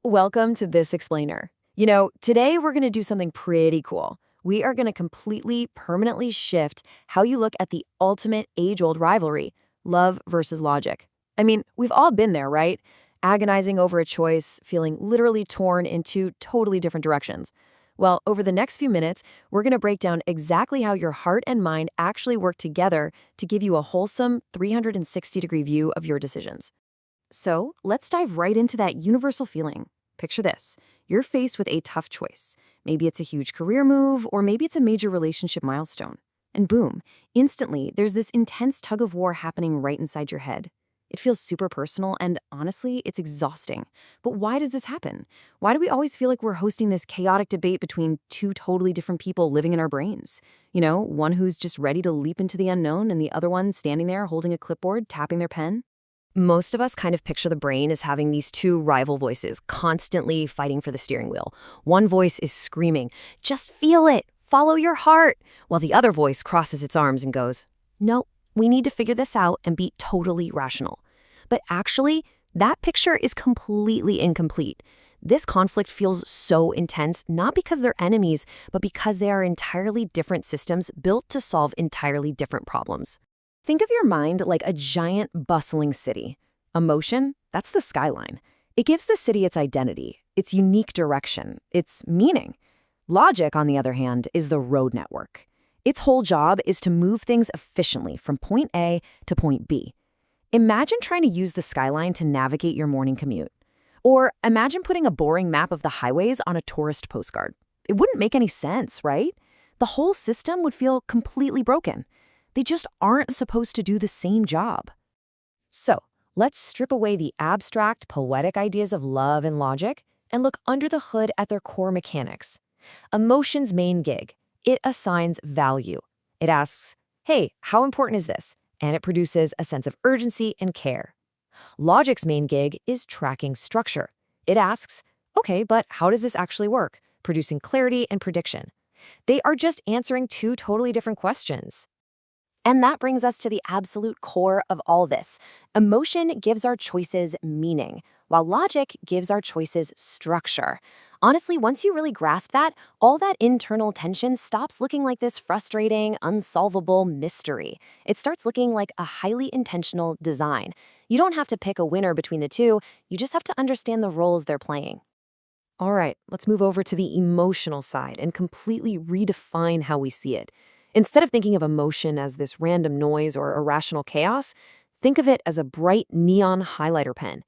Welcome to This Explainer. Today we're going to do something pretty cool. We are going to completely, permanently shift how you look at the ultimate age-old rivalry, love versus logic. I mean, we've all been there, right? Agonizing over a choice, feeling literally torn in two totally different directions. Well, over the next few minutes, we're going to break down exactly how your heart and mind actually work together to give you a wholesome 360-degree view of your decisions. So let's dive right into that universal feeling. Picture this. You're faced with a tough choice. Maybe it's a huge career move, or maybe it's a major relationship milestone. And boom, instantly, there's this intense tug of war happening right inside your head. It feels super personal, and honestly, it's exhausting. But why does this happen? Why do we always feel like we're hosting this chaotic debate between two totally different people living in our brains? One who's just ready to leap into the unknown, and the other one standing there holding a clipboard, tapping their pen? Most of us kind of picture the brain as having these two rival voices constantly fighting for the steering wheel. One voice is screaming, "Just feel it, follow your heart," while the other voice crosses its arms and goes, "No, we need to figure this out and be totally rational." But actually, that picture is completely incomplete. This conflict feels so intense not because they're enemies, but because they are entirely different systems built to solve entirely different problems. Think of your mind like a giant, bustling city. Emotion, that's the skyline. It gives the city its identity, its unique direction, its meaning. Logic, on the other hand, is the road network. Its whole job is to move things efficiently from point A to point B. Imagine trying to use the skyline to navigate your morning commute. Or imagine putting a boring map of the highways on a tourist postcard. It wouldn't make any sense, right? The whole system would feel completely broken. They just aren't supposed to do the same job. So, let's strip away the abstract, poetic ideas of love and logic and look under the hood at their core mechanics. Emotion's main gig. It assigns value. It asks, hey, how important is this? And it produces a sense of urgency and care. Logic's main gig is tracking structure. It asks, okay, but how does this actually work? Producing clarity and prediction. They are just answering two totally different questions. And that brings us to the absolute core of all this. Emotion gives our choices meaning, while logic gives our choices structure. Honestly, once you really grasp that, all that internal tension stops looking like this frustrating, unsolvable mystery. It starts looking like a highly intentional design. You don't have to pick a winner between the two, you just have to understand the roles they're playing. All right, let's move over to the emotional side and completely redefine how we see it. Instead of thinking of emotion as this random noise or irrational chaos, think of it as a bright neon highlighter pen.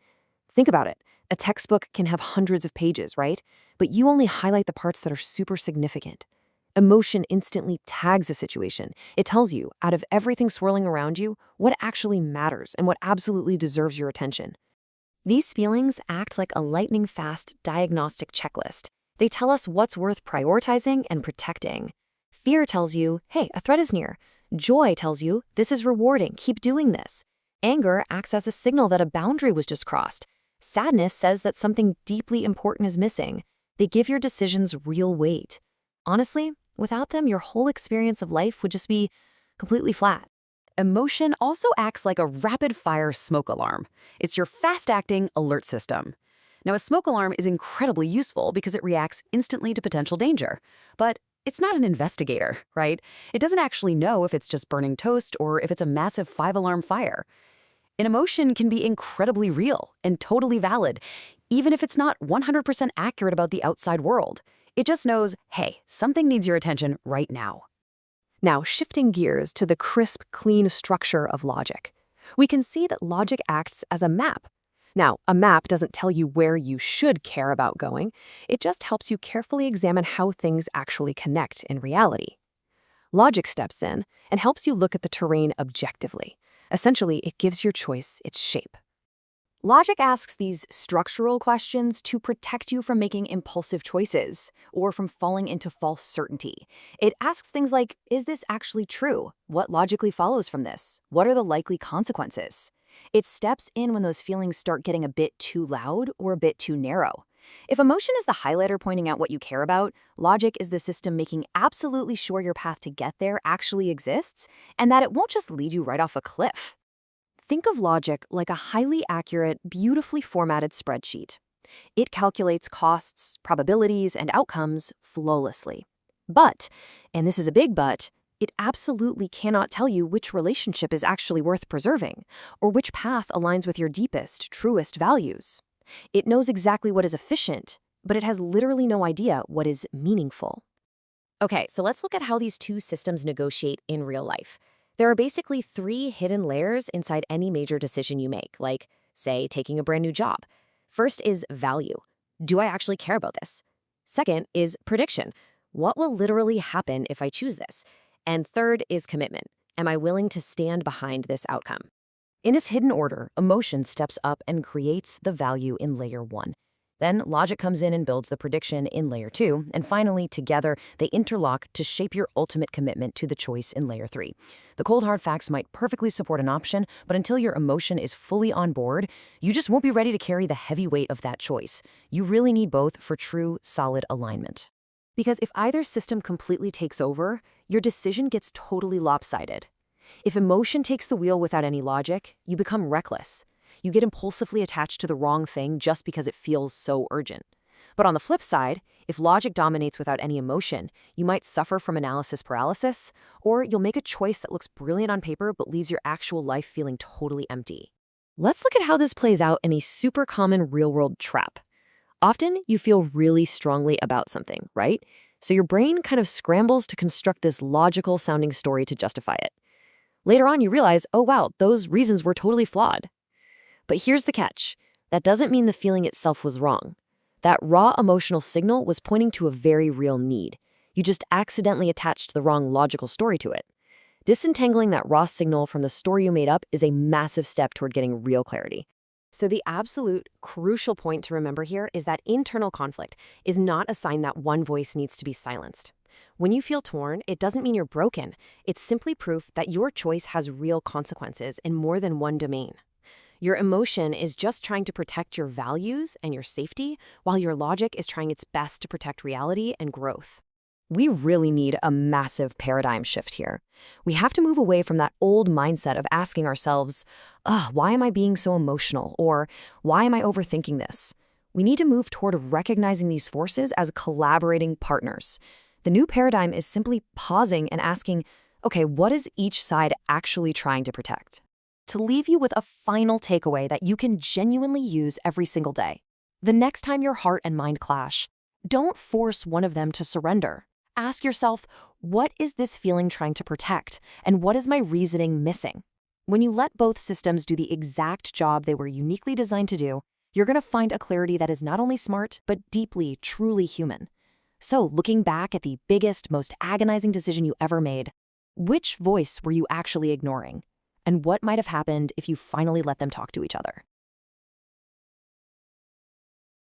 Think about it. A textbook can have hundreds of pages, right? But you only highlight the parts that are super significant. Emotion instantly tags a situation. It tells you, out of everything swirling around you, what actually matters and what absolutely deserves your attention. These feelings act like a lightning-fast diagnostic checklist. They tell us what's worth prioritizing and protecting. Fear tells you, hey, a threat is near. Joy tells you, this is rewarding, keep doing this. Anger acts as a signal that a boundary was just crossed. Sadness says that something deeply important is missing. They give your decisions real weight. Honestly, without them, your whole experience of life would just be completely flat. Emotion also acts like a rapid-fire smoke alarm. It's your fast-acting alert system. Now, a smoke alarm is incredibly useful because it reacts instantly to potential danger. But it's not an investigator, right? It doesn't actually know if it's just burning toast or if it's a massive 5-alarm fire. An emotion can be incredibly real and totally valid, even if it's not 100% accurate about the outside world. It just knows, hey, something needs your attention right now. Now, shifting gears to the crisp, clean structure of logic. We can see that logic acts as a map. Now, a map doesn't tell you where you should care about going. It just helps you carefully examine how things actually connect in reality. Logic steps in and helps you look at the terrain objectively. Essentially, it gives your choice its shape. Logic asks these structural questions to protect you from making impulsive choices or from falling into false certainty. It asks things like, is this actually true? What logically follows from this? What are the likely consequences? It steps in when those feelings start getting a bit too loud or a bit too narrow. If emotion is the highlighter pointing out what you care about, logic is the system making absolutely sure your path to get there actually exists and that it won't just lead you right off a cliff. Think of logic like a highly accurate, beautifully formatted spreadsheet. It calculates costs, probabilities, and outcomes flawlessly. But, and this is a big but, it absolutely cannot tell you which relationship is actually worth preserving, or which path aligns with your deepest, truest values. It knows exactly what is efficient, but it has literally no idea what is meaningful. Okay, so let's look at how these two systems negotiate in real life. There are basically three hidden layers inside any major decision you make, like, say, taking a brand new job. First is value. Do I actually care about this? Second is prediction. What will literally happen if I choose this? And third is commitment. Am I willing to stand behind this outcome? In its hidden order, emotion steps up and creates the value in layer 1. Then logic comes in and builds the prediction in layer 2, and finally, together, they interlock to shape your ultimate commitment to the choice in layer 3. The cold hard facts might perfectly support an option, but until your emotion is fully on board, you just won't be ready to carry the heavy weight of that choice. You really need both for true, solid alignment. Because if either system completely takes over, your decision gets totally lopsided. If emotion takes the wheel without any logic, you become reckless. You get impulsively attached to the wrong thing just because it feels so urgent. But on the flip side, if logic dominates without any emotion, you might suffer from analysis paralysis, or you'll make a choice that looks brilliant on paper but leaves your actual life feeling totally empty. Let's look at how this plays out in a super common real-world trap. Often, you feel really strongly about something, right? So your brain kind of scrambles to construct this logical-sounding story to justify it. Later on, you realize, oh wow, those reasons were totally flawed. But here's the catch. That doesn't mean the feeling itself was wrong. That raw emotional signal was pointing to a very real need. You just accidentally attached the wrong logical story to it. Disentangling that raw signal from the story you made up is a massive step toward getting real clarity. So the absolute crucial point to remember here is that internal conflict is not a sign that one voice needs to be silenced. When you feel torn, it doesn't mean you're broken. It's simply proof that your choice has real consequences in more than one domain. Your emotion is just trying to protect your values and your safety, while your logic is trying its best to protect reality and growth. We really need a massive paradigm shift here. We have to move away from that old mindset of asking ourselves, why am I being so emotional? Or why am I overthinking this? We need to move toward recognizing these forces as collaborating partners. The new paradigm is simply pausing and asking, okay, what is each side actually trying to protect? To leave you with a final takeaway that you can genuinely use every single day. The next time your heart and mind clash, don't force one of them to surrender. Ask yourself, what is this feeling trying to protect, and what is my reasoning missing? When you let both systems do the exact job they were uniquely designed to do, you're going to find a clarity that is not only smart, but deeply, truly human. So, looking back at the biggest, most agonizing decision you ever made, which voice were you actually ignoring? And what might have happened if you finally let them talk to each other?